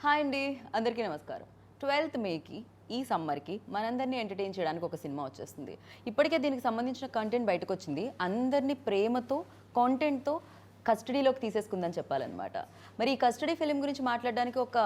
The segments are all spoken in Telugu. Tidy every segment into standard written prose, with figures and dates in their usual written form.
హాయ్ అండి, అందరికీ నమస్కారం. 12th మేకి ఈ సమ్మర్కి మనందరినీ ఎంటర్టైన్ చేయడానికి ఒక సినిమా వచ్చేస్తుంది. ఇప్పటికే దీనికి సంబంధించిన కంటెంట్ బయటకు వచ్చింది. అందరినీ ప్రేమతో కాంటెంట్తో కస్టడీలోకి తీసేసుకుందని చెప్పాలన్నమాట. మరి ఈ కస్టడీ ఫిలిం గురించి మాట్లాడడానికి ఒక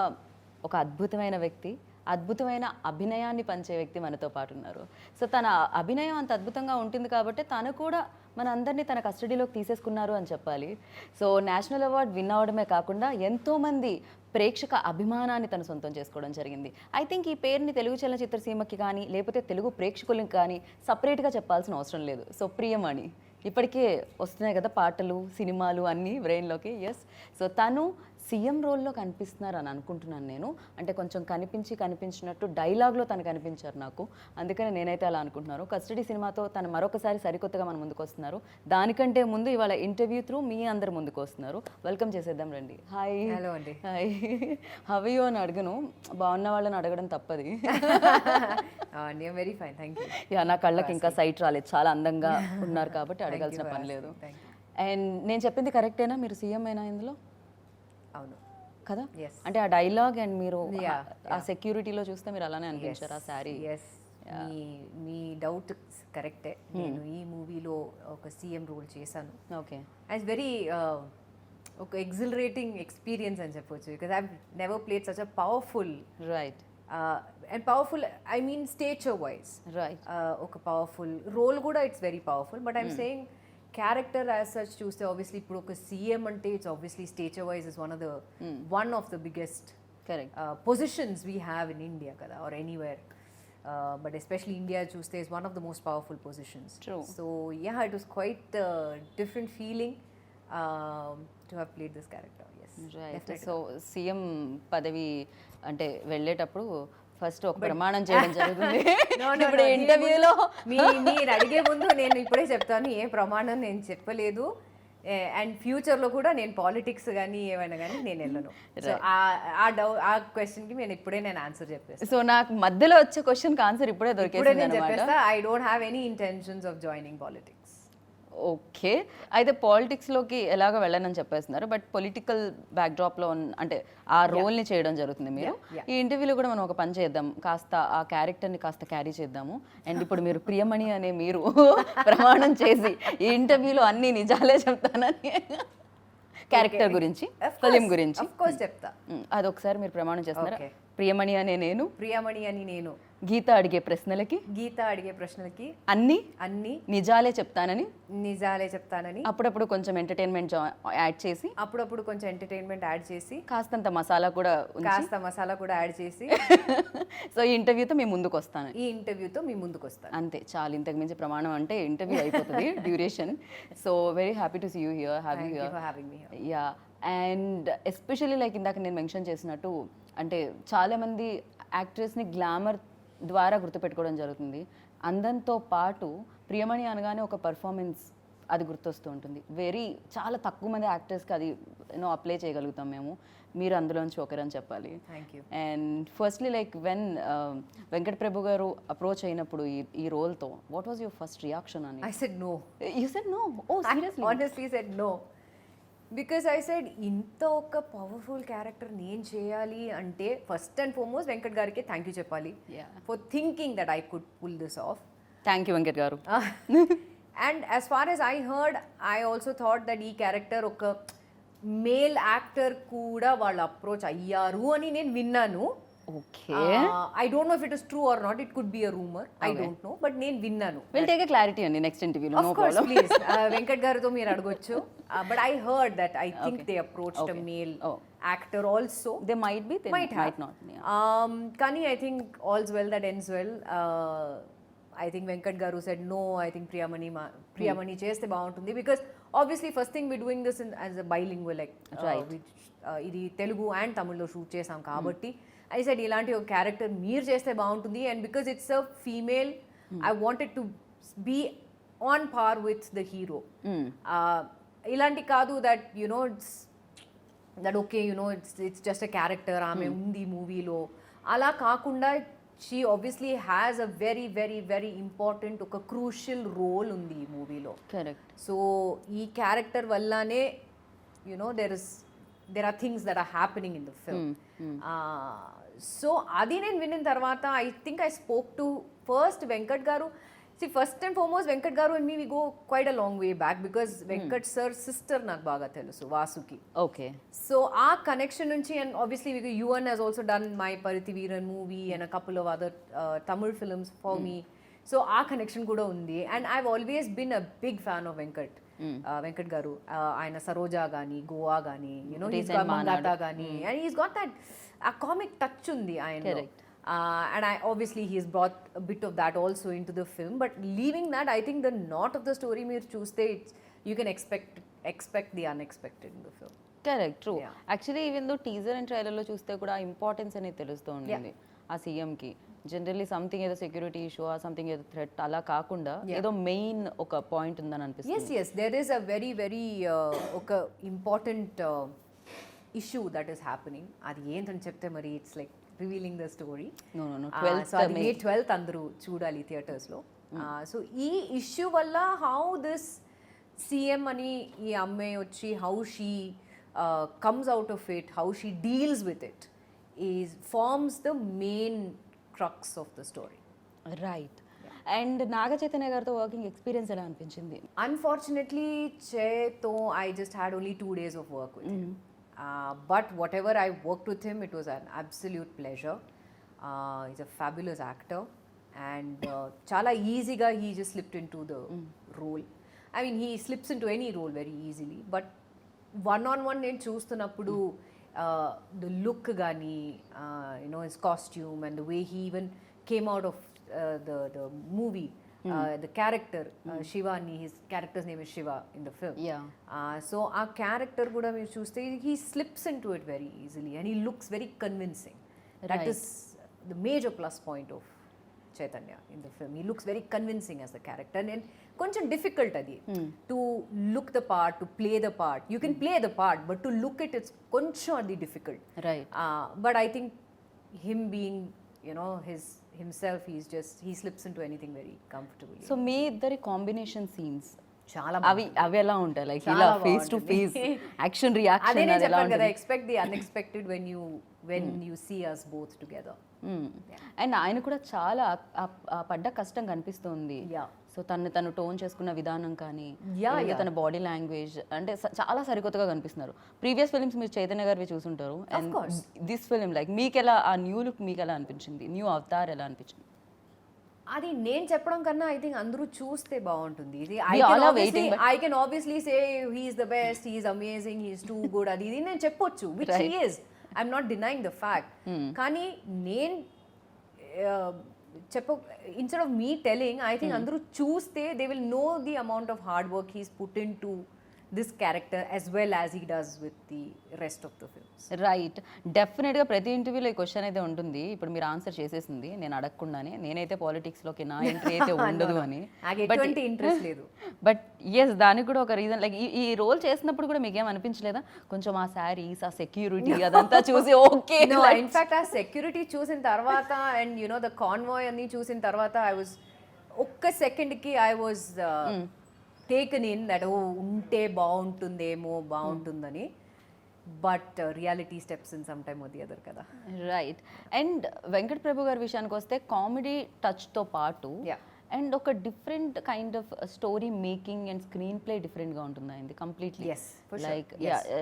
అద్భుతమైన వ్యక్తి, అద్భుతమైన అభినయాన్ని పంచే వ్యక్తి మనతో పాటు ఉన్నారు. సో తన అభినయం అంత అద్భుతంగా ఉంటుంది కాబట్టి తను కూడా మన అందరినీ తన కస్టడీలోకి తీసేసుకున్నారు అని చెప్పాలి. సో నేషనల్ అవార్డ్ విన్ అవడమే కాకుండా ఎంతోమంది ప్రేక్షక అభిమానాన్ని తను సొంతం చేసుకోవడం జరిగింది. ఐ థింక్ ఈ పేరుని తెలుగు చలనచిత్ర సీమకి కానీ లేకపోతే తెలుగు ప్రేక్షకులకి కానీ సపరేట్గా చెప్పాల్సిన అవసరం లేదు. సో ప్రియమణి ఇప్పటికే వస్తున్నాయి కదా పాటలు, సినిమాలు అన్నీ బ్రెయిన్లోకి. ఎస్, సో తను సీఎం రోల్లో కనిపిస్తున్నారు అని అనుకుంటున్నాను నేను. అంటే కొంచెం కనిపించినట్టు డైలాగ్లో తను కనిపించారు నాకు, అందుకని నేనైతే అలా అనుకుంటున్నాను. కస్టడీ సినిమాతో తను మరొకసారి సరికొత్తగా మన ముందుకు వస్తున్నారు. దానికంటే ముందు ఇవాళ ఇంటర్వ్యూ త్రూ మీ అందరు ముందుకు వస్తున్నారు. వెల్కమ్ చేసేద్దాం రండి. హాయ్. హలో అండి. హాయ్. హవియో అని అడగను, బాగున్న వాళ్ళని అడగడం తప్పది. Very fine, thank you. Yeah, నా కళ్ళకి ఇంకా సైట్ రాలేదు, చాలా అందంగా ఉన్నారు కాబట్టి అడగాల్సిన పని లేదు. అండ్ నేను చెప్పింది కరెక్టేనా? మీరు సీఎం అయినా ఇందులో? అవును కదా. అంటే ఆ డైలాగ్ అండ్ మీరు ఆ సెక్యూరిటీలో చూస్తే మీరు అలానే అనిపించారు ఆ శారీ. మీ డౌట్ కరెక్టే. నేను ఈ మూవీలో ఒక సీఎం రోల్ చేశాను. ఓకే. ఇట్స్ వెరీ ఒక ఎగ్జిలరేటింగ్ ఎక్స్పీరియన్స్ అని చెప్పొచ్చు, because I never played such a powerful, right, and powerful I mean stature wise, right, ఒక పవర్ఫుల్ రోల్ కూడా it's very powerful. But I'm saying character as such చూస్తే ఆబ్వియస్లీ ఇప్పుడు ఒక సీఎం అంటే it's obviously stature wise is one of the biggest positions we have in India కదా, or anywhere, but especially India చూస్తే is one of the most powerful positions. So yeah, it was quite different feeling to have played this character. Right. So CM పదవి అంటే వెళ్ళేటప్పుడు ఫస్ట్ ఒక ప్రమాణం చేయడం జరుగుతుంది. ఇప్పుడు ఇంటర్వ్యూలో మీరు అడిగే ముందు నేను ఇప్పుడే చెప్తాను, ఏ ప్రమాణం నేను చెప్పలేదు. అండ్ ఫ్యూచర్లో కూడా నేను పాలిటిక్స్ కానీ ఏమైనా కానీ నేను వెళ్ళను. సో ఆ క్వశ్చన్కి నేను ఆన్సర్ చెప్పేస్తాను. సో నాకు మధ్యలో వచ్చే క్వశ్చన్కి ఆన్సర్ ఇప్పుడే దొరికేసింది. నేను చెప్పేస్తా, I don't have any intentions of joining politics. Okay. అయితే పాలిటిక్స్లోకి ఎలాగో వెళ్ళనని చెప్పేస్తున్నారు, బట్ పొలిటికల్ బ్యాక్డ్రాప్లో అంటే ఆ రోల్ని చేయడం జరుగుతుంది మీరు. ఈ ఇంటర్వ్యూలో కూడా మనం ఒక పని చేద్దాం, కాస్త ఆ క్యారెక్టర్ని కాస్త క్యారీ చేద్దాము. అండ్ ఇప్పుడు మీరు ప్రియమణి అనే మీరు ప్రమాణం చేసి ఈ ఇంటర్వ్యూలో అన్ని నిజాలే చెప్తానని, క్యారెక్టర్ గురించి, ఫిలిం గురించి చెప్తా. అదొకసారి మీరు ప్రమాణం చేస్తున్నారా? ప్రియమణి అనే నేను, ప్రియమణి అని నేను, గీత అడిగే ప్రశ్నలకి అన్ని నిజాలే చెప్తానని, అప్పుడప్పుడు కొంచెం ఎంటర్టైన్మెంట్ యాడ్ చేసి, కాస్తంత మసాలా కూడా యాడ్ చేసి సో ఈ ఇంటర్వ్యూతో మీ ముందుకు వస్తాను. అంతే, చాలు. ఇంతకు మించి ప్రమాణం అంటే ఇంటర్వ్యూ అయిపోతుంది duration. So very happy to see you here, having you. Ya, and especially like ఇందాక నేను మెన్షన్ చేసినట్టు, అంటే చాలామంది యాక్ట్రెస్ని గ్లామర్ ద్వారా గుర్తుపెట్టుకోవడం జరుగుతుంది. అందంతో పాటు ప్రియమణి అనగానే ఒక పర్ఫార్మెన్స్ అది గుర్తొస్తూ ఉంటుంది. చాలా తక్కువ మంది యాక్టర్స్కి అది అప్లై చేయగలుగుతాం మేము. మీరు అందులోంచి ఒకరని చెప్పాలి. And firstly like Venkat Prabhu garu approach అయినప్పుడు ఈ రోల్తో, what was your first reaction అని? I said no. You said no? Oh, seriously? I honestly said no. Because I said, ఇంత ఒక పవర్ఫుల్ క్యారెక్టర్ నేను చేయాలి అంటే ఫస్ట్ అండ్ ఫార్మోస్ట్ వెంకట్ గారికి థ్యాంక్ యూ చెప్పాలి for thinking that I could pull this off. Thank you Venkat garu. And as far as I heard, I also thought that ఈ క్యారెక్టర్ ఒక మేల్ యాక్టర్ కూడా వాళ్ళు అప్రోచ్ అయ్యారు అని నేను విన్నాను. Okay. I don't know if it is true or not. It could be a rumor. I don't know. But నేను విన్నాను. We'll take a clarity on the next interview. Of course, please. Venkat గారితో మీరు అడగొచ్చు. But I heard that I think they approached a male actor also. They might be. They might not. కానీ I think all's well that ends well. I think Venkat గారు said no. I think Priyamani చేస్తే బాగుంటుంది, because obviously first thing we're doing this as a bilingual, like ఇది తెలుగు అండ్ తమిళ్లో షూట్ చేసాం కాబట్టి I said ఇలాంటి ఒక క్యారెక్టర్ మీరు చేస్తే బాగుంటుంది. And because it's a female, I wanted to be on par with the hero. ఇలాంటి కాదు that it's that okay it's just a character, ఆమె ఉంది మూవీలో, అలా కాకుండా she obviously has a very very very important, ఒక క్రూషియల్ రోల్ ఉంది ఈ మూవీలో. కరెక్ట్. సో ఈ క్యారెక్టర్ వల్లనే there is there are things that are happening in the film. So adi నేను విన్న తర్వాత I think I spoke to first Venkat garu. See, first and foremost, Venkat garu and me, we go quite a long way back because Venkat sir's sister నాకు బాగా తెలుసు, Vasuki. Okay. So our connection nunchi, and obviously Yuvan has also done my Parithiveeran movie and a couple of other Tamil films for me. So our connection kuda undi, and I've always been a big fan of Venkat garu. Aina Saroja gani, Goa gani, you know, he's got Mangata gani, and he's got that a comic touch undi ayinlo. Correct. And obviously he's brought a bit of that also into the film, but leaving that, I think the knot of the story meer chuste, you can expect the unexpected in the film. Correct, true. Actually even though teaser and ట్రైలర్లో చూస్తే కూడా ఇంపార్టెన్స్ అనేది తెలుస్తూ ఉంటుంది ఆ సీఎంకి. జనరల్లీ సంథింగ్ ఏదో సెక్యూరిటీ ఇష్యూ, సంథింగ్ ఏదో థ్రెట్ అలా కాకుండా ఏదో మెయిన్ ఒక పాయింట్ ఉందని అనిపిస్తుంది. Yes, there is a very ఒక important issue that is happening. అది ఏంటని చెప్తే మరి it's like revealing the story. So అది May 12th అందరూ చూడాలి థియేటర్స్లో. సో ఈ ఇష్యూ వల్ల హౌ దిస్ సీఎం అని ఈ అమ్మాయి వచ్చి how she comes out of it, how she deals with it forms the main crux of the story. Right. And Naga Chaitanya గారితో వర్కింగ్ ఎక్స్పీరియన్స్ ఎలా అనిపించింది? అన్ఫార్చునేట్లీ చేతో I just had only 2 days of work with him. But whatever I worked with him, it was an absolute pleasure. He's a fabulous actor, and chala easyga he just slipped into the role. I mean, he slips into any role very easily, but one-on-one నేను చూస్తున్నప్పుడు the look gani, you know, his costume and the way he even came out of the movie. The character Shivani, his character's name is Shiva in the film. So our character kuda meer chuste, he slips into it very easily and he looks very convincing. That is the major plus point of Chaitanya in the film. He looks very convincing as the character, and koncham difficult adi to look the part, to play the part. You can play the part, but to look it, it's koncham adi difficult. Right. But I think him being, you know, himself, he slips into anything very comfortably. So మీ ఇద్దరి కాంబినేషన్ సీన్స్ చాలా అవి ఎలా ఉంటాయి? లైక్ ఇలా face to face action reaction అదే నేను చెప్పాను కదా, expect the unexpected when you see us both together. And ఆయన కూడా చాలా పడ్డ కష్టం కనిపిస్తుంది. సో తను టోన్ చేసుకున్న విధానం కానీ తన బాడీ లాంగ్వేజ్ అంటే చాలా సరికొత్తగా కనిపిస్తున్నారు. ప్రీవియస్ ఫిల్మ్స్ మీరు చైతన్య గారివి చూసుంటారు, అండ్ దిస్ ఫిల్మ్ లైక్ మీకు ఎలా ఆ న్యూ లుక్ మీకు ఎలా అనిపించింది, న్యూ అవతార్ ఎలా అనిపించింది? అది నేను చెప్పడం కన్నా ఐ థింక్ అందరూ చూస్తే బాగుంటుంది. ఇది I can obviously say he's the best, he's amazing, he's too good, అది ఇది నేను చెప్పొచ్చు, which he is. I'm not denying the fact. కానీ నేను instead of me telling, I think andru chooste they will know the amount of hard work he's put into this character as well as he does with the rest of the films. Right. డెఫినెట్గా ప్రతి ఇంటర్వ్యూలో ఈ క్వశ్చన్ అయితే ఉంటుంది. ఇప్పుడు మీరు ఆన్సర్ చేసేసింది నేను అడగకుండానే. నేనైతే పాలిటిక్స్లోకి నా ఎంట్రీ అయితే ఉండదు అని, ఎటువంటి ఇంట్రెస్ట్ లేదు. బట్ ఎస్, దానికి కూడా ఒక రీజన్. లైక్ ఈ రోల్ చేసినప్పుడు కూడా మీకేం అనిపించలేదా కొంచెం ఆ శారీస్, ఆ సెక్యూరిటీ అదంతా చూసి ఓకే? ఇన్ఫాక్ట్ ఆ సెక్యూరిటీ చూసిన తర్వాత అండ్ యునో ద కాన్వాయ్ అన్ని చూసిన తర్వాత ఐ వాజ్ ఒక్క సెకండ్కి I was taken in that ఉంటే బాగుంటుందని. But reality steps in some time or the other కదా. రైట్. అండ్ వెంకట్ ప్రభు గారి విషయానికి వస్తే కామెడీ టచ్తో పాటు అండ్ ఒక different kind of story making and screenplay డిఫరెంట్గా ఉంటుంది అయింది completely. Like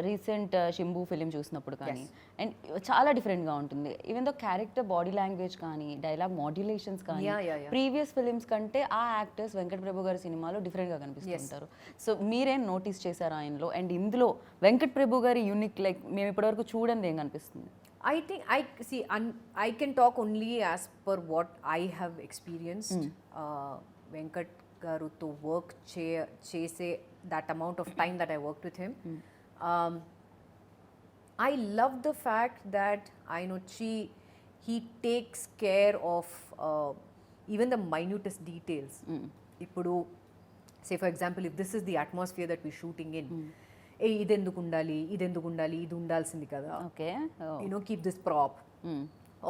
recent Simbu film చూసినప్పుడు కానీ అండ్ చాలా డిఫరెంట్గా ఉంటుంది. Even though character body language కానీ డైలాగ్ మాడ్యులేషన్స్ కానీ ప్రీవియస్ ఫిలిమ్స్ కంటే ఆ యాక్టర్స్ వెంకట్ ప్రభు గారి సినిమాలో డిఫరెంట్గా కనిపిస్తుంటారు. సో మీరేం నోటీస్ చేశారు ఆయనలో? అండ్ ఇందులో వెంకట్ ప్రభు గారి యూనిక్ లైక్ మేము ఇప్పటివరకు చూడండి ఏం కనిపిస్తుంది? I think I can talk only as per what I have experienced. Venkat garu to work chese that amount of time that I worked with him. I love the fact that I know he takes care of even the minutest details. Ippudu say for example, if this is the atmosphere that we're shooting in, ఇది ఎందుకు ఉండాలి, ఇది ఉండాల్సింది కదా, okay, you know keep this prop.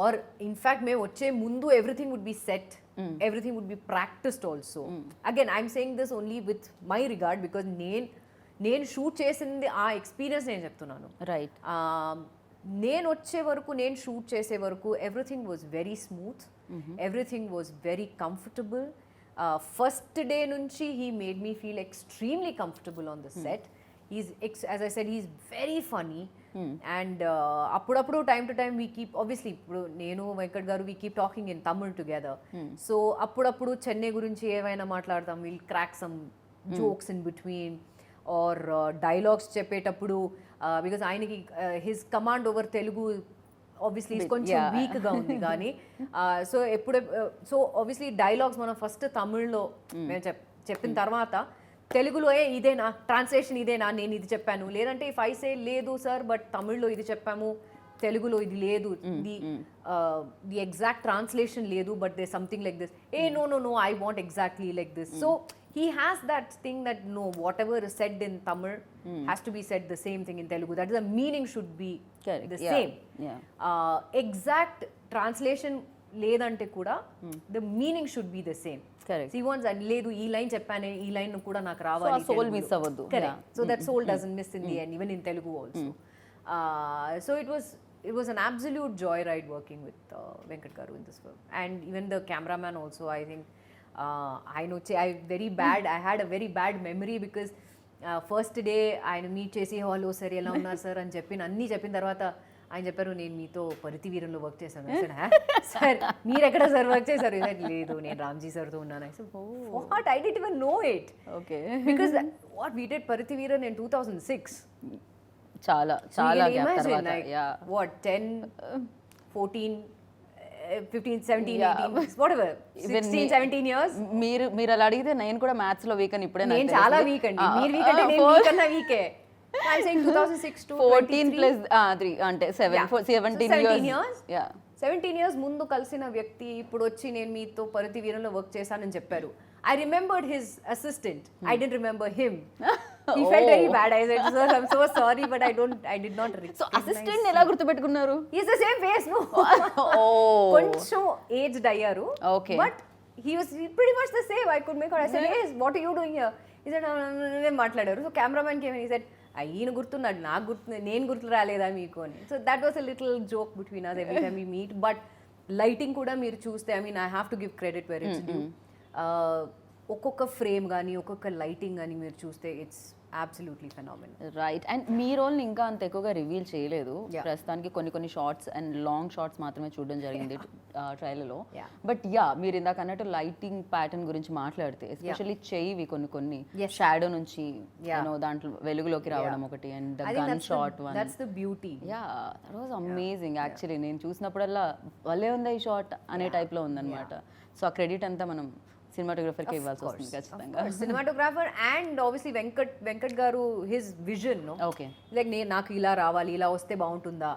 Or in fact మేము వచ్చే ముందు everything would be set, everything would be practised also. Again I'm saying this only with my regard because నేను షూట్ చేసింది ఆ ఎక్స్పీరియన్స్ నేను చెప్తున్నాను. రైట్. నేను వచ్చే వరకు, నేను షూట్ చేసే వరకు everything was very smooth, everything was very comfortable. First day నుంచి he made me feel extremely comfortable on the set. As I said, he's very funny. And అప్పుడప్పుడు time to time we keep, obviously ఇప్పుడు నేను వెంకట్ గారు we keep talking in Tamil together. So అప్పుడప్పుడు చెన్నై గురించి ఏమైనా మాట్లాడతాం, we'll crack some jokes in between, or dialogues చెప్పేటప్పుడు because ఆయనకి his command over Telugu obviously కొంచెం వీక్గా ఉంది కానీ సో ఎప్పుడు సో obviously dialogues మనం ఫస్ట్ తమిళ్లో మేము చెప్పిన తర్వాత తెలుగులో ఇదేనా ట్రాన్స్లేషన్, ఇదేనా నేను ఇది చెప్పాను, లేదంటే ఇఫ్ ఐ సే లేదు సార్ బట్ తమిళ్లో ఇది చెప్పాము, తెలుగులో ఇది లేదు, ది ఎగ్జాక్ట్ ట్రాన్స్లేషన్ లేదు, but they something like this, no I want exactly like this. So he has that thing that no, whatever is said in Tamil has to be said the same thing in Telugu. That is, the meaning should be the same. Exact translation ledante kuda the meaning should be the same. Correct. See, once and ledu ee line cheppane, ee line kuda నాకు రావాలి, so soul miss avaddu. Correct. So that soul doesn't miss in the end, even in Telugu also. So it was an absolute joyride working with Venkat garu in this film, and even the cameraman also. I think I know I had a very bad memory because first day ఆయన మీట్ చేసి హలో సార్ ఎలా ఉన్నారు సార్ అని అన్నీ చెప్పిన తర్వాత ఆయన చెప్పారు, నేను మీతో పరితి వీరంలో వర్క్ చేశాను. సార్ మీరు ఎక్కడ సార్ వర్క్ చేశారు? లేదు, నేను రామ్జీ సార్తో ఉన్నాను. What, I did even know it. Okay, because what we did Paruthiveeran in 2006. చాలా చాలా వాట్ 10 14 15 17 18 whatever 16 17 years. మీరు అలా అడిగితే నేను కూడా మ్యాథ్స్ లో వీక్ అని ఇప్పుడే నేను చాలా వీక్ అండి. మీరు వీక్ అంటే నేను వీక్ అన్న వీకే. I'm saying 2006 to 14 plus 3 అంటే 17 years. 17 years ముందు కలిసిన వ్యక్తి ఇప్పుడు వచ్చి నేను మీతో పరితి వీరంలో వర్క్ చేశానని చెప్పారు. I remembered his assistant. I didn't remember him. He felt very bad. I said, sir, I'm so sorry, but I did not recognize. So assistant ఎలా గుర్తుపెట్టుకున్నారు? He's the same face, no? కొంచెం aged అయ్యారు. Okay. But he was pretty much the same. I could make out. I said, hey, what are you doing here? He said, నేను మాట్లాడారు. So cameraman came and he said, ఈయన గుర్తున్నాడు, నాకు గుర్తు, నేను గుర్తు రాలేదా మీకు అని. So that was a little joke between us every time we meet. But lighting కూడా మీరు చూస్తే, I mean I have to give credit where it's due. ఒక్కొక్క ఫ్రేమ్ కానీ ఒక్కొక్క లైటింగ్ కానీ మీరు చూస్తే it's absolutely phenomenal. Right. And మీ రోల్ని ఇంకా అంత ఎక్కువగా రివీల్ చేయలేదు ప్రస్తుతానికి, కొన్ని షార్ట్స్ అండ్ లాంగ్ షార్ట్స్ మాత్రమే చూడడం జరిగింది ట్రైలర్లో. బట్ మీరు ఇందాక అన్నట్టు లైటింగ్ ప్యాటర్న్ గురించి మాట్లాడితే ఎస్పెషల్లీ చెయ్యి కొన్ని షాడో నుంచి దాంట్లో వెలుగులోకి రావడం ఒకటి, and gun shot one, that's the beauty. That was amazing actually. నేను చూసినప్పుడల్లా భలే ఉంది ఈ షాట్ అనే టైప్లో ఉందన్నమాట. సో ఆ క్రెడిట్ అంతా మనం సినిమాటోగ్రఫర్ కి ఇవ్వాల్సి వస్తుంది ఖచ్చితంగా. సినిమాటోగ్రాఫర్ అండ్ ఆబ్వియస్లీ వెంకట్ గారు హిస్ విజన్, ఓకే, లైక్ నాకు ఇలా రావాలి, ఇలా వస్తే బాగుంటుందా.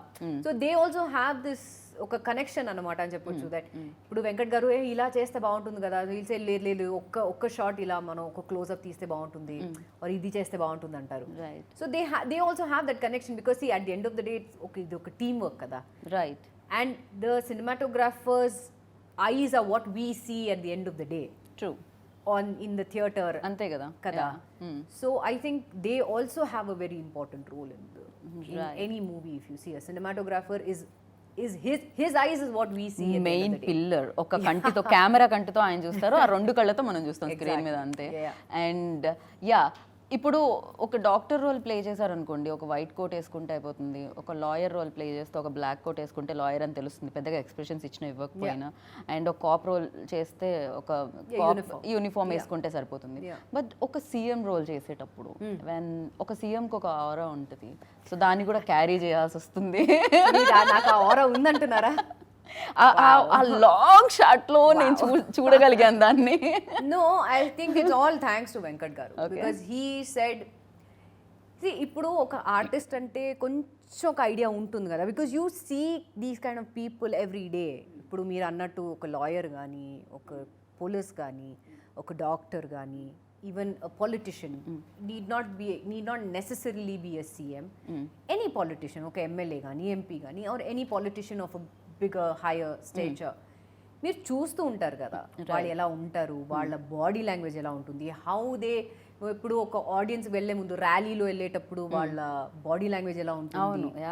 So they also have this ఒక కనెక్షన్ అనమాట అని చెప్పొచ్చు. దట్ ఇప్పుడు వెంకట్ గారు ఇలా చేస్తే బాగుంటుంది కదా, వీల్సే లేదు ఒక్క షాట్ ఇలా మనం ఒక క్లోజ్అప్ తీస్తే బాగుంటుంది, or ఇది చేస్తే బాగుంటుంది అంటారు. So they also have that connection because at the end of the day ఇది ఒక టీమ్ వర్క్ కదా. Right. And the cinematographers eyes are what we see at the end of the day. True. In the theater. Ante kada. So I think they also have a very important role in any movie. If you see a cinematographer is his eyes is what we see. Main pillar. ఒక కంటితో కెమెరా కంటితో ఆయన చూస్తారు, ఆ రెండు కళ్ళతో మనం చూస్తాం స్క్రీన్ మీద అంతే. అండ్ ఇప్పుడు ఒక డాక్టర్ రోల్ ప్లే చేశారనుకోండి, ఒక వైట్ కోట్ వేసుకుంటే అయిపోతుంది. ఒక లాయర్ రోల్ ప్లే చేస్తే ఒక బ్లాక్ కోట్ వేసుకుంటే లాయర్ అని తెలుస్తుంది, పెద్దగా ఎక్స్ప్రెషన్స్ ఇచ్చినా ఇవ్వకపోయినా. అండ్ ఒక కాప్ రోల్ చేస్తే ఒక యూనిఫామ్ వేసుకుంటే సరిపోతుంది. బట్ ఒక సీఎం రోల్ చేసేటప్పుడు ఒక సీఎంకి ఒక ఆరా ఉంటుంది, సో దాన్ని కూడా క్యారీ చేయాల్సి వస్తుంది. నాకు ఆ ఆరా ఉందంటున్నారా? ఆ లాంగ్ షాట్ లో నేను చూడగలిగాను దాన్ని. No, I think it's all thanks to Venkat garu, because he said, ఇప్పుడు ఒక ఆర్టిస్ట్ అంటే కొంచెం ఒక ఐడియా ఉంటుంది కదా, because you see these kind of people every day. ఇప్పుడు మీరు అన్నట్టు ఒక లాయర్ కానీ, ఒక పోలీస్ కానీ, ఒక డాక్టర్ కానీ, even a politician need not necessarily be a CM. Any politician, okay, MLA gani, MP gani, or any politician of a bigger, higher stature, మీరు చూస్తూ ఉంటారు కదా వాళ్ళు ఎలా ఉంటారు, వాళ్ళ బాడీ లాంగ్వేజ్ ఎలా ఉంటుంది, హౌ దే ఇప్పుడు ఒక ఆడియన్స్ వెళ్ళే ముందు ర్యాలీలో వెళ్ళేటప్పుడు వాళ్ళ బాడీ లాంగ్వేజ్ ఎలా ఉంటుంది,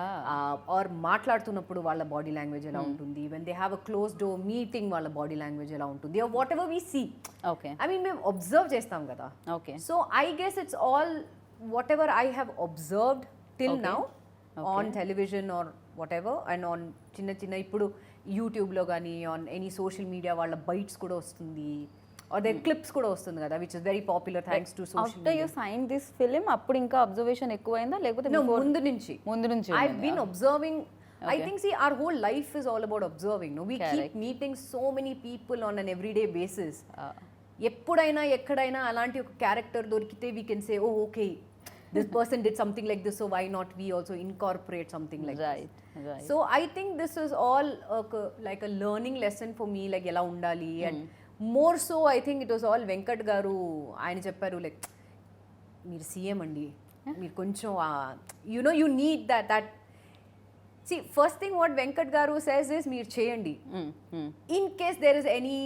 ఆర్ మాట్లాడుతున్నప్పుడు వాళ్ళ బాడీ లాంగ్వేజ్ ఎలా ఉంటుంది, when they have a close door meeting వాళ్ళ బాడీ లాంగ్వేజ్ ఎలా ఉంటుంది, or whatever we see. Okay, I mean మేము అబ్జర్వ్ చేస్తాం కదా. Okay, so I guess it's all whatever I have observed till now on television or whatever, and on చిన్న చిన్న ఇప్పుడు యూట్యూబ్లో కానీ ఆన్ ఎనీ సోషల్ మీడియా వాళ్ళ బైట్స్ కూడా వస్తుంది, ఆర్ దేర్ క్లిప్స్ కూడా వస్తుంది కదా, which is very popular thanks to social media. After you sign this film అప్పుడు ఇంకా అబ్జర్వేషన్ ఎక్కువైందా లేకపోతే ముందు నుంచి I've been observing. I think, see, our whole life is all about observing. No, we keep meeting so many people on an everyday basis. ఎప్పుడైనా ఎక్కడైనా అలాంటి ఒక క్యారెక్టర్ దొరికితే we can say, oh, okay, this person did something like this, so why not we also incorporate something like right, this. right. So I think this is all like a learning lesson for me, like ఎలా ఉండాలి. And more so I think it was all Venkat గారు ఆయన చెప్పారు, లైక్ మీరు సీఎం అండి, మీరు కొంచెం you need that see, first thing what Venkat గారు says is మీరు చేయండి, in case there is any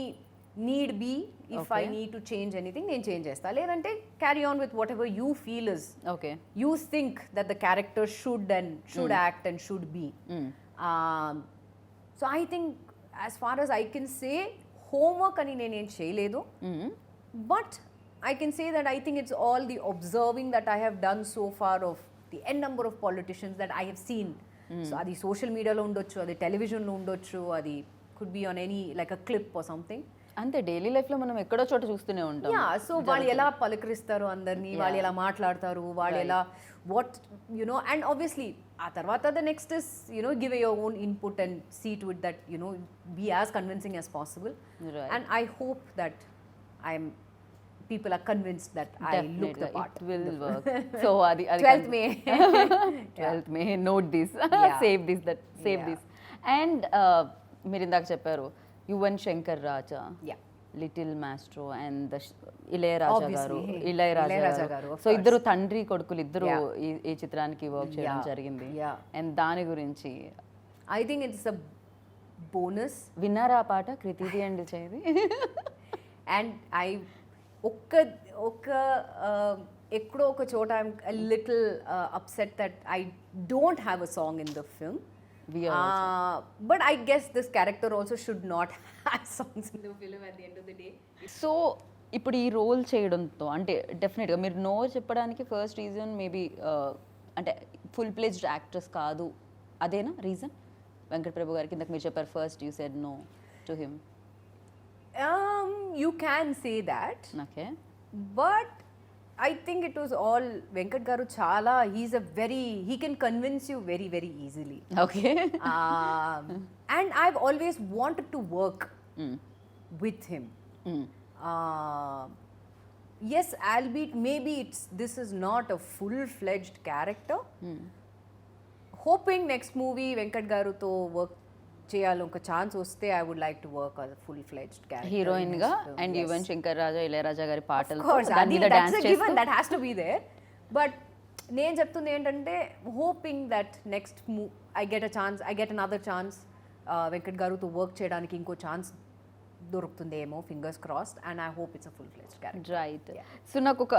need be, if I need to change anything నేను చేంజ్ చేస్తా, లేదంటే carry on with whatever you feel is okay, you think that the character should act and should be. So I think as far as I can say, homework అని నేనేం చేయలేదు, but I can say that I think it's all the observing that I have done so far of the n number of politicians that I have seen. So అది సోషల్ మీడియాలో ఉండొచ్చు, అది టెలివిజన్లో ఉండొచ్చు, అది could be on any like a clip or something. అంతే డైలీ లైఫ్ లో మనం ఎక్కడో చోట చూస్తూనే ఉంటాం. యా, సో వాళ్ళు ఎలా పలకరిస్తారు అందరినీ, వాళ్ళు ఎలా మాట్లాడతారు, వాళ్ళు ఎలా వాట్ అండ్ ఆబ్వియస్లీ ఆ తర్వాత the next is give your own input and see to it that be as convincing as possible. And I hope that I'm people are convinced that I look the part. It will work. So adi 12th May 12th May, note this. Save this, this. And మీరు ఇందాక చెప్పారు Yuvan Shankar Raja, little maestro and the Ilaiyaraaja garu. So ఇద్దరు తండ్రి కొడుకులు ఇద్దరు ఈ చిత్రానికి వర్క్ చేయడం జరిగింది. అండ్ దాని గురించి I think it's a bonus. విన్నారా ఆ పాట కృతిది అండ్ చేది? అండ్ ఐ ఎక్కడో ఒక చోట I'm little upset that I don't have a song in the film. But I guess this character also should not have songs in the film at the end of the day. So ఇప్పుడు ఈ రోల్ చేయడంతో అంటే డెఫినెట్గా మీరు నో చెప్పడానికి ఫస్ట్ రీజన్ మేబీ అంటే ఫుల్ ప్లేజ్డ్ యాక్ట్రెస్ కాదు అదేనా రీజన్? వెంకట్ ప్రభు గారికి ఇందాక మీరు చెప్పారు first you said no to him. You can say that. Okay. But I think it was all Venkat garu chala, he can convince you very, very easily. Okay. And I've always wanted to work with him. Yes, albeit maybe this is not a full-fledged character. Hoping next movie Venkat garu to work చేయాలి, ఒక ఛాన్స్ వస్తే I would like to work as a full fledged character heroine గా. అండ్ యువన్ శంకర్ రాజా ఇళయరాజా గారి పాటలు that has to be there. But నేను చెప్తుంది ఏంటంటే hoping that next I get a chance, I get another chance Venkat గారుతో వర్క్ చేయడానికి ఇంకో ఛాన్స్ దొరుకుతుందేమో, fingers crossed. And I hope it's a full fledged character. Right. So నాకు ఒక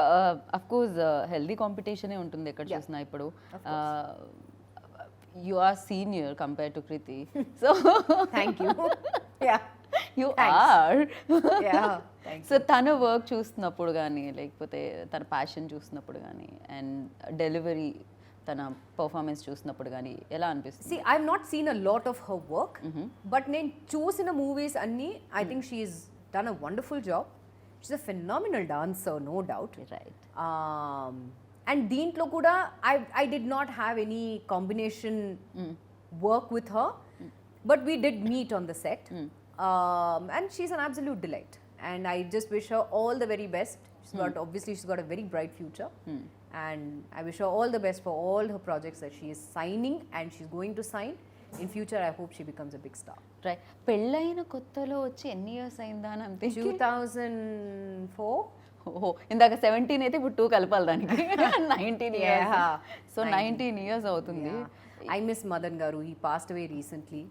అఫ్ కోర్స్ హెల్దీ కాంపిటీషనే ఉంటుంది ఎక్కడ చూసినా ఇప్పుడు. You are senior compared to Kriti, so thank you. Yeah, you are. Yeah, thank you. So tana work చూస్తున్నప్పుడు కానీ లేకపోతే తన ప్యాషన్ చూస్తున్నప్పుడు కానీ అండ్ డెలివరీ తన పర్ఫార్మెన్స్ చూసినప్పుడు కానీ ఎలా అనిపిస్తుంది? See, I've not seen a lot of her work, but నేను చూసిన మూవీస్ అన్ని I think she's done a wonderful job. She's a phenomenal dancer, no doubt. Right. And దీంట్లో కూడా I did not have any combination work with her, but we did meet on the set. And she's an absolute delight. And I just wish her all the very best. Obviously she's got a very bright future. And I wish her all the best for all her projects that she is signing and she's going to sign. In future, I hope she becomes a big star. Right. పెళ్ళైన కొత్తలో వచ్చి ఎన్ని ఇయర్స్ అయిందా అని అంతే? 2004. ఓహో, ఇందాక 17 అయితే ఇప్పుడు 2 కలపాలి దానికి. 19 years. సో 19 years అవుతుంది. I miss Madan garu. He passed away recently.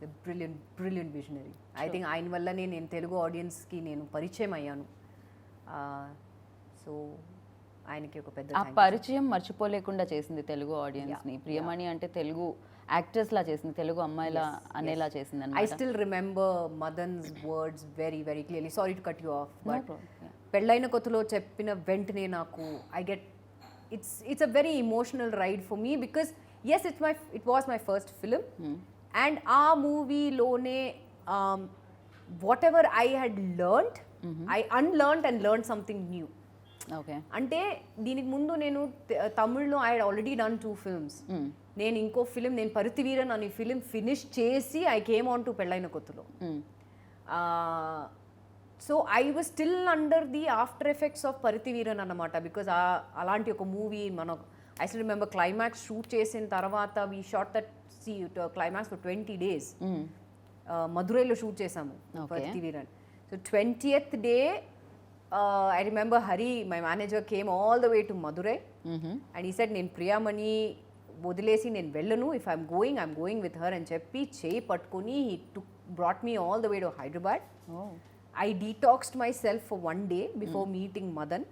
The brilliant visionary. I think ఆయన వల్లనే నేను తెలుగు ఆడియన్స్కి నేను పరిచయం అయ్యాను. సో ఆయనకి ఒక పెద్ద ఆ పరిచయం మర్చిపోలేకుండా చేసింది తెలుగు ఆడియన్స్ ని. ప్రియమణి అంటే తెలుగు యాక్ట్రెస్ లా చేసింది, తెలుగు అమ్మాయిలా అనేలా చేసింది I అన్నమాట. still remember Madan's words very, very clearly. Sorry to cut you off, but పెళ్ళైన కొత్తలో చెప్పిన వెంటనే నాకు it's a very emotional ride for me because yes, it was my first film, and ఆ మూవీలోనే whatever I had learned, I unlearned and learned something new. Okay. అంటే దీనికి ముందు నేను తమిళ్లో I had already done 2 films. నేను ఇంకో ఫిలిం, నేను పరుతివీరన్ అనే ఫిలిం ఫినిష్ చేసి I came on to Pellaina Kothalo. So I was still under the after effects of Paruthiveeran అన్నమాట. బికాజ్ అలాంటి ఒక movie I still remember climax shoot చేసిన తర్వాత we shot that climax for 20 days. మధురైలో షూట్ చేసాము Paruthiveeran. So 20th day I remember Hari, my manager, came all the way to Madurai, and he said, నేను ప్రియామణి వదిలేసి నేను వెళ్ళను, if I'm going with her అని చెప్పి చేయి పట్టుకొని he brought me all the way to Hyderabad. I detoxed myself for 1 day before meeting Madan,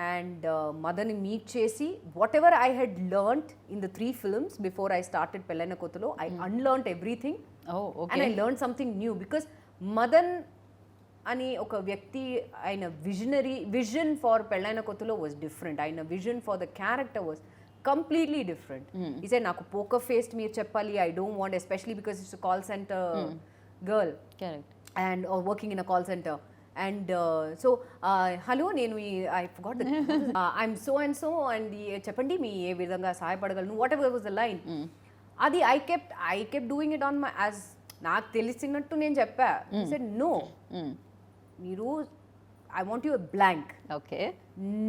and Madan meet చేసి whatever I had learnt in the 3 films before I started Pellaina Kothalo, I unlearned everything. And I learned something new because Madan అని ఒక వ్యక్తి, ఆయన vision for Pellaina Kothalo was different. ఆయన vision for the character was completely different. ఈ సైడ్ నాకు పోకర్ ఫేస్ మీరు చెప్పాలి, I don't want, especially because it's call centre girl and working in a call centre. And so hello, నేను I forgot I'm so and so and చెప్పండి మీ ఏ విధంగా సహాయపడగలను, whatever was the line. అది I kept doing it on my as నాకు తెలిసినట్టు నేను చెప్పా. సెడ్ నో, మీరు I want you blank, okay,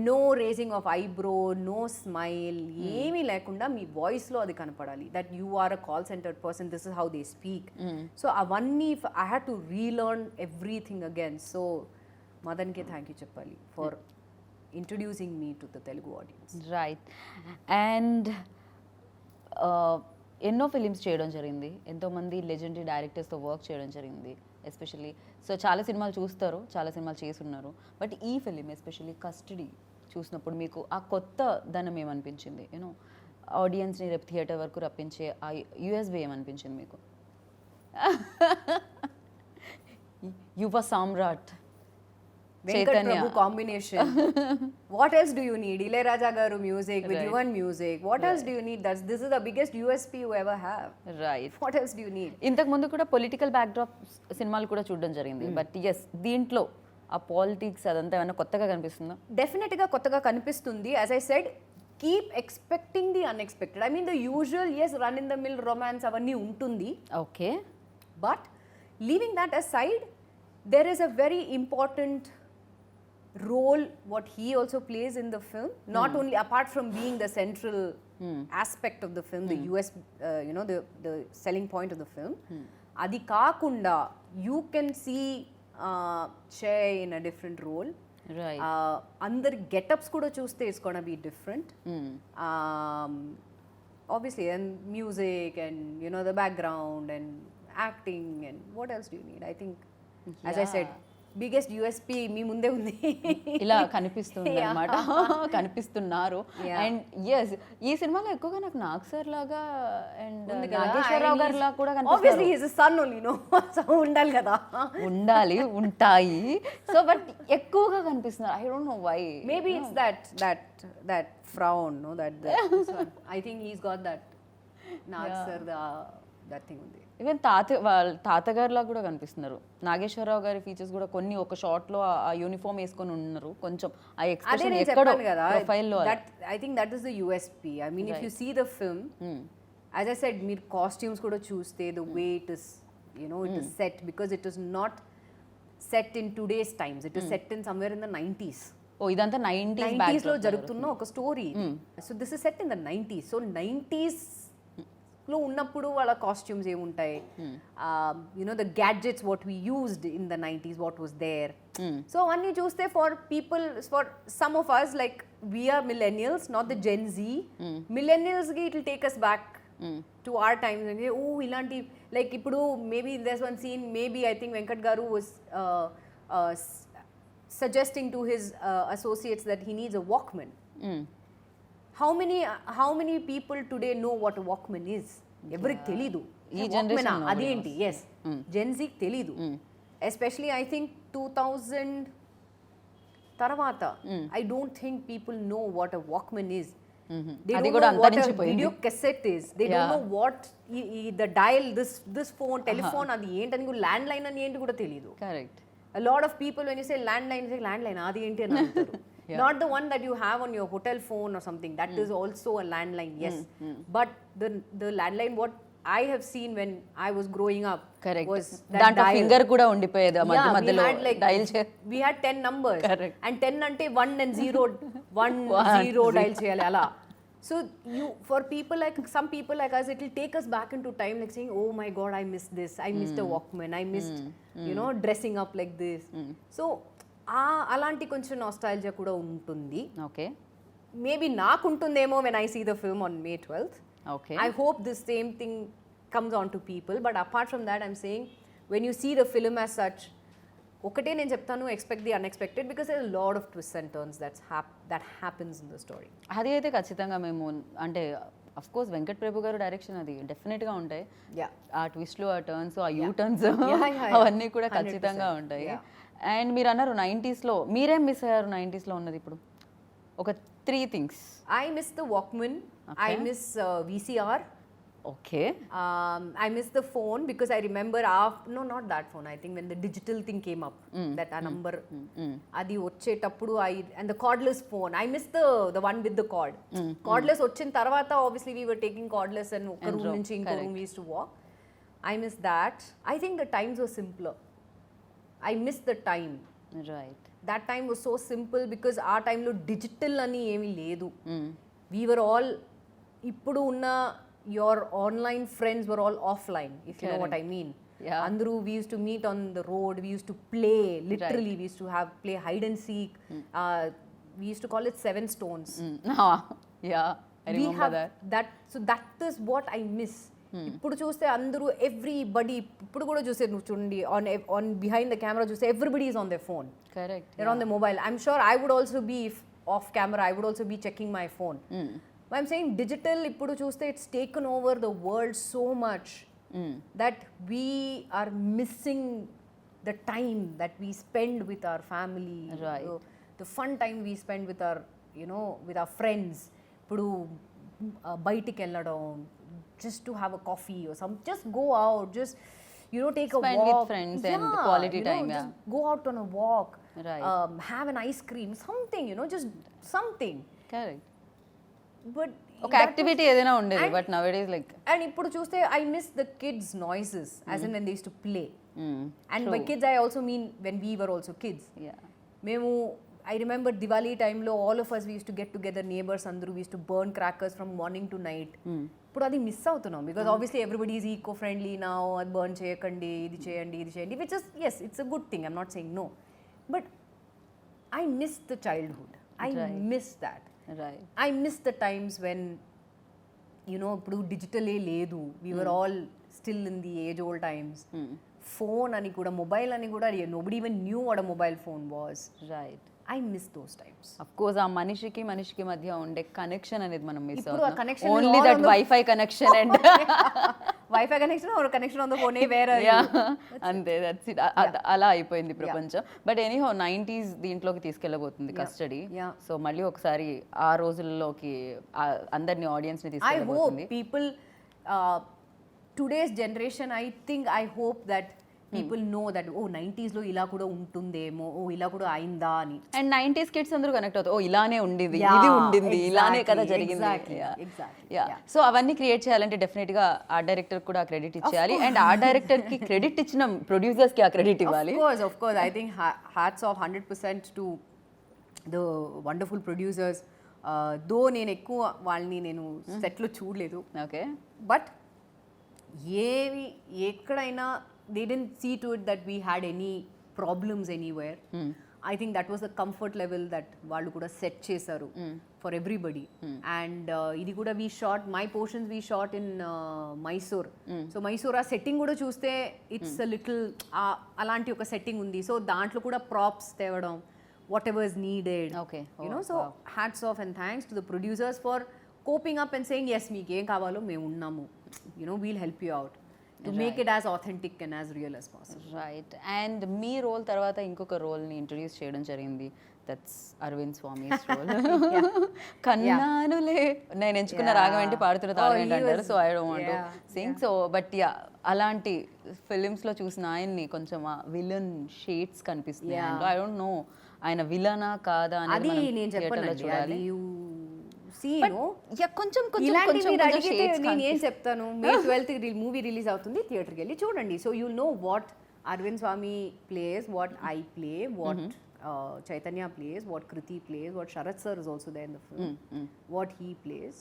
no raising of eyebrow, no smile, ఏమీ లేకుండా మీ వాయిస్లో అది కనపడాలి, that you are a call centre person, this is how they speak. So అవన్నీ I had to relearn everything again. So మదన్కే థ్యాంక్ యూ చెప్పాలి for introducing me to the Telugu audiences. Right. And ఎన్నో ఫిలిమ్స్ చేయడం జరిగింది, ఎంతోమంది లెజెండరీ డైరెక్టర్స్తో వర్క్ చేయడం జరిగింది ఎస్పెషల్లీ. సో చాలా సినిమాలు చూస్తారు, చాలా సినిమాలు చేసున్నారు. బట్ ఈ ఫిలిం ఎస్పెషల్లీ కస్టడీ చూసినప్పుడు మీకు ఆ కొత్త ధనం ఏమనిపించింది? యూనో ఆడియన్స్ని రేపు థియేటర్ వరకు రప్పించే ఆ యూఎస్బీ ఏమనిపించింది మీకు? యువ సామ్రాట్ Venkat Prabhu combination. What else do you need? Ilayaraja garu music with Yuvan music. What else do you need? This is the biggest USP you ever have. Right. What else do you need? ఇంతకు ముందు కూడా పొలిటికల్ బ్యాక్డ్రాప్ సినిమాలు కూడా చూడడం జరిగింది. బట్ ఎస్, దీంట్లో ఆ పాలిటిక్స్ అదంతా ఏమైనా కొత్తగా కనిపిస్తుందా? డెఫినెట్గా కొత్తగా కనిపిస్తుంది. As I said, keep expecting the unexpected. I mean the usual, yes, run in the mill romance అవన్నీ ఉంటుంది. Okay. But leaving that aside, there is a very important role what he also plays in the film, not only apart from being the central aspect of the film, the US the selling point of the film, adi kaakunda you can see Che in a different role. Right. Andar get-ups kuda chuste is going to be different. Obviously, and music and the background and acting and what else do you need? I think, as I said, biggest USP మీ ముందే ఉంది. ఇలా కనిపిస్తుంది అనమాట, కనిపిస్తున్నారు. అండ్ ఎస్, ఈ సినిమాలో ఎక్కువగా నాకు నాగ్ సార్ లాగా అండ్ నాగేశ్వరరావు గారి లాగా కూడా obviously his son only, no, so ఉండాలి కదా, ఉండాలి, ఉంటాయి. సో బట్ ఎక్కువగా కనిపిస్తున్నారు. I don't know why. Maybe it's that frown, no, that I think he's got that Nag sir that thing ఉంది. ఈవెన్ తాతగారిలా కూడా కనిపిస్తున్నారు. నాగేశ్వరరావు గారి ఫీచర్స్ కూడా కొన్ని ఒక షాట్ లో ఆ యూనిఫామ్ వేసుకొని ఉన్నారు, కొంచెం ఆ ఎక్స్ప్రెషన్ ఎక్కడో ప్రొఫైల్లో. I think that is the USP. I mean if you see the film, as I said, మీరు కాస్ట్యూమ్స్ కూడా చూస్తే the way it is, it is set, because it is not set in today's times, it is set in somewhere in the 90s. Oh, ఇదంతా 90s లో జరుగుతున్న ఒక story. So this is set in the 90s. సో 90s లో ఉన్నప్పుడు వాళ్ళ కాస్ట్యూమ్స్ ఏముంటాయి, the gadgets what we used in the 90s, what was there. So అవన్నీ చూస్తే for people, for some of us, like we're millennials, not the Gen Z, మిల్లెనియల్స్కి it will take us back to our times. అంటే ఓ ఇలాంటి, లైక్ ఇప్పుడు maybe there's one scene, maybe I think Venkat garu was suggesting to his associates that he needs a Walkman. How many people today know what a Walkman is? Everything telidu. ఈ generation nobody అదేంటి? Yes. Gen Z telidu. Especially I think 2000 తర్వాత I don't think people know what a Walkman is. They అది don't కూడా know what a అంతరించిపోయింది. video cassette is. They don't know what the dial, this phone, telephone అది ఏంటని కూడా landline అని ఏంటి కూడా తెలియదు. Correct. A lot of people when you say landline, say landline అది ఏంటి అని అంటారు. Not the one that you have on your hotel phone or something. That is also a landline, yes. But the landline what I have seen when I was growing up Correct. was that దాంట్లో dial. ఫింగర్ కూడా ఉండిపోయేది ఆ మధ్య Yeah, మధ్యలో we had like dial we had 10 numbers. Correct. And 10 అంటే 1 and 0 1 0 dial చేయాలి అలా. So you, for people like some people like us, it will take us back into time, like saying, oh my god, I missed this, I missed a Walkman, I missed dressing up like this. So అలాంటి కొంచెం నాస్టాల్జియా కూడా ఉంటుంది. ఓకే. మేబీ నాకు ఉంటుందేమో when I see the film on May 12th. Okay. I hope the same thing comes on to people, but apart from that I'm saying when you see the film as such, ఒకటే నేను చెప్తాను, expect the unexpected because there are a lot of twists and turns that happens in the story. అది అయితే ఖచ్చితంగా మేము అంటే అఫ్ కోర్స్ వెంకట్ ప్రభు గారు డైరెక్షన్ అది డెఫినెట్గా ఉంటాయి. ఆ ట్విస్ట్లు, ఆ టర్న్స్, ఆ యూ టర్న్స్ అవన్నీ కూడా ఖచ్చితంగా ఉంటాయి. అండ్ మీరు అన్నారు 90s లో మీరేం మిస్ అయ్యారు 90s లో ఉన్నది ఇప్పుడు? ఒక 3 things. I miss the Walkman. I miss VCR. Okay. I miss the phone because I remember no, not that phone. I think when the digital thing came up, that a number adi వచ్చేటప్పుడు and the cordless phone. I miss the one with the cord. Cordless వచ్చిన తర్వాత obviously we were taking cordless and ఒక room నుంచి ఇంకో room we used to walk. I miss that. I think the times were simpler. I miss the time. Right. That time was so simple because our time lo digital ani emi ledu. We were all ఇప్పుడు ఉన్న your online friends were all offline, if you know what I mean. Andru we used to meet on the road, we used to play literally. We used to play hide and seek. We used to call it 7 stones. Yeah, I remember that. So that is what I miss. ఇప్పుడు చూస్తే అందరూ ఎవ్రీబడి ఇప్పుడు కూడా చూస్తే నువ్వు చూడండి ఆన్ బిహైండ్ ద కెమెరా చూస్తే everybody is on the phone. Correct. They're on the mobile. I'm sure I would also be, if off camera, I would also be checking my phone. But I'm saying digital ఇప్పుడు చూస్తే it's taken over the world so much that we are missing the time that we spend with our family. Right. The fun time we spend with our with our friends. ఇప్పుడు బయటికి వెళ్ళడం, just to have a coffee or some, just go out, just take a walk. Spend with friends and quality time. Just go out on a walk. Right. Have an ice cream, something, just something. Correct. But ఒక యాక్టివిటీ ఏదైనా ఉండేది, but now it is like. And ఇప్పుడు చూస్తే I miss the kids noises as in when they used to play. And by kids I also mean when we were also kids. మేము I remember Diwali time lo all of us we used to get together, neighbors andru, we used to burn crackers from morning to night. ఇప్పుడు అది మిస్ అవుతున్నాం because obviously everybody is eco friendly now. అది బర్న్ చేయకండి, ఇది చేయండి, which is yes, it's a good thing, I'm not saying no, but I miss the childhood. I miss that. Right. I miss the times when ఇప్పుడు డిజిటల్ లేదు. We were all still in the age old times. Phone అని కూడా, మొబైల్ అని కూడా, nobody even knew what a mobile phone was. Right. I miss those times. Of course, ఆ మనిషికి మధ్య ఉండే కనెక్షన్ అనేది మనం మిస్ ఇప్పుడు ఆ అవుతాం. connection only that wifi connection and wifi connection or connection on the phone where అంతే, దట్స్ ఇట్. అలా అయిపోయింది ప్రపంచం. బట్ ఎనీహౌ 90s దీంట్లోకి తీసుకెళ్ళబోతుంది కస్టడీ. సో మళ్ళీ ఒకసారి ఆ రోజుల్లోకి అందరినీ ఆడియన్స్ ని I తీసుకెళ్ళబోతుంది. hope people today's generation, I hope that people know that 90s లో ఇలా కూడా ఉంటుందేమో, ఇలా కూడా అయిందా అని. అండ్ 90s కిడ్స్ అందరూ కనెక్ట్ అవుతారు, ఇలానే ఉండేది, ఇది ఉండింది, ఇలానే కదా జరిగింది. సో అవన్నీ క్రియేట్ చేయాలంటే డెఫినెట్ గా ఆ డైరెక్టర్ కూడా క్రెడిట్ ఇచ్చేయాలి, అండ్ ఆ డైరెక్టర్ కి క్రెడిట్ ఇచ్చిన ప్రొడ్యూసర్స్ కి ఆ క్రెడిట్ ఇవ్వాలి. Of course, I think hats off 100% to the wonderful producers. దో నేను ఎక్కువ వాళ్ళని నేను సెట్లో చూడలేదు. ఓకే. బట్ ఎక్కడైనా they didn't see to it that we had any problems anywhere. I think that was the comfort level that వాళ్ళు కూడా సెట్ చేశారు for everybody. And ఇది కూడా my portions we shot in Mysore. So Mysore ఆ సెట్టింగ్ కూడా చూస్తే it's a little అలాంటి ఒక సెట్టింగ్ ఉంది. సో దాంట్లో కూడా ప్రాప్స్ తేవడం, whatever is needed. Okay. You Oh, know, so wow. hats off and thanks to the producers for coping up and saying, yes, meek em kavalo మేము ఉన్నాము. You know, we'll help you out to make it as authentic and as real as possible. Right. And మీ రోల్ తర్వాత ఇంకొక రోల్ని ఇంట్రడ్యూస్ చేయడం జరిగింది. That's Arvind Swamy's role. కన్నానులే నేను ఎంచుకున్న రాగం ఏంటి పాడుతున్న తాళం ఏంటి అంటారు. So I don't want to sing. So but yeah, అలాంటి ఫిలిమ్స్లో చూసిన ఆయన్ని కొంచెం విలన్ షేడ్స్ కనిపిస్తున్నాయి. ఐ డోంట్ నో ఆయన విలనా కాదా అది అనేది నేను చెప్పాను చూడాలి. కొంచెం ఇలాంటి మీరు అడిగితే నేను ఏం చెప్తాను. మే 12th మూవీ రిలీజ్ అవుతుంది, థియేటర్కి వెళ్ళి చూడండి. So you know what Arvind Swamy plays, what I play, what Chaitanya plays, what Kriti plays, what Sharat sir is also there in the film, what he plays,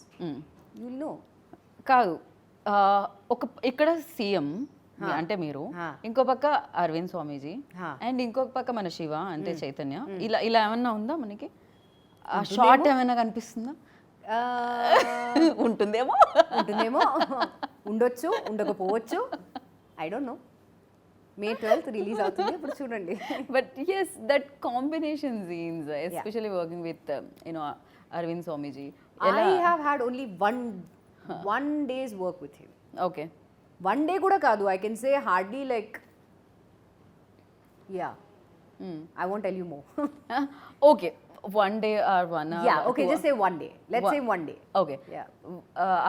you'll know. కాదు, ఒక ఇక్కడ సీఎం అంటే మీరు, ఇంకో పక్క అరవింద్ స్వామీజీ, అండ్ ఇంకొక పక్క మన శివ అంటే చైతన్య. ఇలా ఇలా ఏమన్నా ఉందా మనకి? షార్ట్ ఏమైనా కనిపిస్తుందా? ఉంటుందేమో ఉండొచ్చు, ఉండకపోవచ్చు, I don't no. May 12th release అవుతుంది, ఇప్పుడు చూడండి. But yes, that combination scenes, especially working with Arvind Swamiji. I have had only one day's work with him. Okay. One day kuda kaadu, I can say hardly like, yeah. I won't tell you more. Okay. 1 day or 1 hour? Yeah, okay, just say 1 day. Let's say 1 day. Okay. Yeah.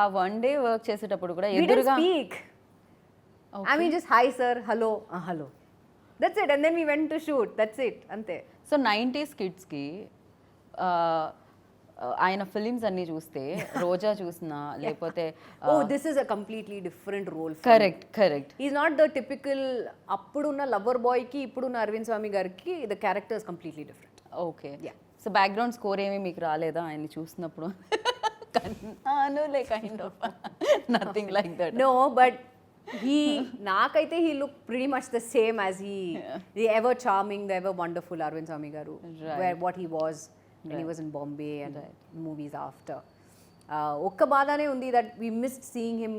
ఆ 1 day work చేసేటప్పుడు కూడా We didn't ఎదురుగా speak. Okay. I mean, just hi sir, hello, hello. That's it. And then we went to shoot. That's it. Ante. So 90s కిడ్స్కి ఆయన ఫిలిమ్స్ అన్ని చూస్తే, రోజా చూసినా లేకపోతే oh, this is a completely different role. Correct. He's not the typical అప్పుడున్న లవర్ బాయ్ కి ఇప్పుడున్న అరవింద్ స్వామి గారికి the character is completely different. Okay. So background score ఏమీ మీకు రాలేదా ఆయన్ని చూసినప్పుడు? కన్నానులే kind of nothing like that. No, but నాకైతే he looked pretty much the same as the ever charming, the ever wonderful Arvind Swami garu, where what he was when he was in Bombay and movies after. Okka baadane undi that we missed seeing him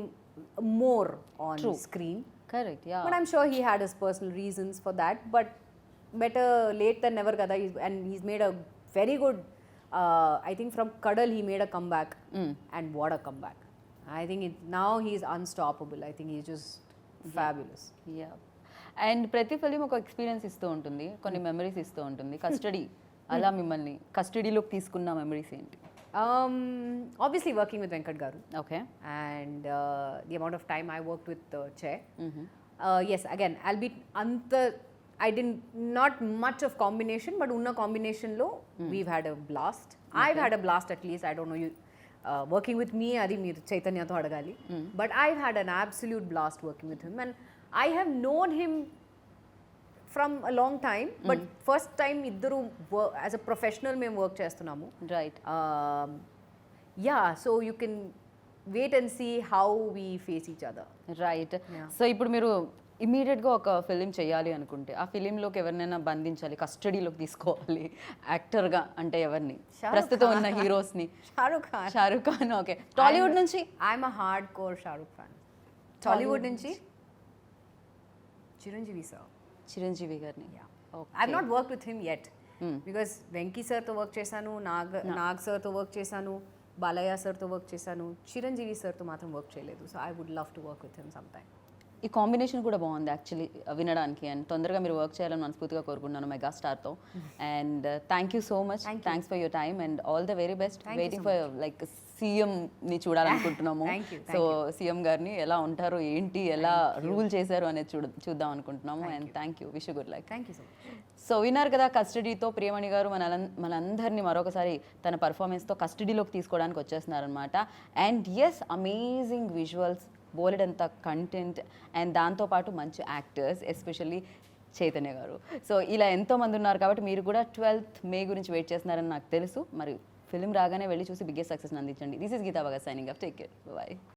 more on screen. Correct, yeah. But I'm sure he had his personal reasons for that, but better late than never kada. And he's made a very good, I think from Kadal he made a comeback, and what a comeback. I think now he's unstoppable. I think he's just fabulous. Yeah. And ప్రతి ఫిలిం ఒక ఎక్స్పీరియన్స్ ఇస్తూ ఉంటుంది, కొన్ని మెమరీస్ ఇస్తూ ఉంటుంది. కస్టడీ, అలా మిమ్మల్ని కస్టడీలోకి తీసుకున్న మెమరీస్ ఏంటి? Obviously working with Venkat garu. Okay. And the amount of time I worked with Che. Yes, again, albeit I didn't, not much of combination, but unna combination lo we've had a blast. Okay. I've had a blast at least. I don't know you. Working with me, adi meer Chaitanya tho adagali. But I've had an absolute blast working with him, and I have known him from a long time. But first time iddaru as a professional మేము work చేస్తున్నాము. Right. Yeah, so you can wait and see how we face each other. Right. So ఇప్పుడు మీరు ఇమీడియట్గా ఒక ఫిలిం చేయాలి అనుకుంటే, ఆ ఫిలింలోకి ఎవరినైనా బంధించాలి, కస్టడీలోకి తీసుకోవాలి యాక్టర్గా అంటే ఎవరిని? ప్రస్తుతం ఉన్న హీరోస్ని. షారుఖ్ ఖాన్. ఓకే. టాలీవుడ్ నుంచి? I'm a hard core Shahrukh fan. Tollywood నుంచి చిరంజీవి గారిని. I have not worked with him yet, because Venky సార్తో వర్క్ చేశాను, నాగ్ సార్తో వర్క్ చేశాను, బాలయ్య సార్తో వర్క్ చేశాను, చిరంజీవి సార్తో మాత్రం వర్క్ చేయలేదు. So I would love to work with him some time. ఈ కాంబినేషన్ కూడా బాగుంది యాక్చువల్లీ వినడానికి, అండ్ తొందరగా మీరు వర్క్ చేయాలని మనస్ఫూర్తిగా కోరుకున్నాను మెగాస్టార్తో. And thank you so much, thanks for your time and all the very best. Waiting for like సీఎంని చూడాలనుకుంటున్నాము. సో సీఎం గారిని ఎలా ఉంటారు, ఏంటి, ఎలా రూల్ చేశారు అనేది చూద్దాం అనుకుంటున్నాము. And thank you, wish good luck. Thank you so much. So విన్నారు కదా, కస్టడీతో ప్రియమణి గారు మనందరినీ మరొకసారి తన పర్ఫార్మెన్స్తో కస్టడీలోకి తీసుకోవడానికి వచ్చేస్తున్నారనమాట. అండ్ ఎస్, అమేజింగ్ విజువల్స్, బోలెడంత కంటెంట్, అండ్ దాంతోపాటు మంచి యాక్టర్స్, ఎస్పెషల్లీ చైతన్య గారు. సో ఇలా ఎంతోమంది ఉన్నారు కాబట్టి మీరు కూడా 12th మే గురించి వెయిట్ చేస్తున్నారని నాకు తెలుసు. మరి ఫిలిం రాగానే వెళ్ళి చూసి బిగ్గెస్ట్ సక్సెస్ని అందించండి. This is Geetha Bhagat signing off. Take care, bye.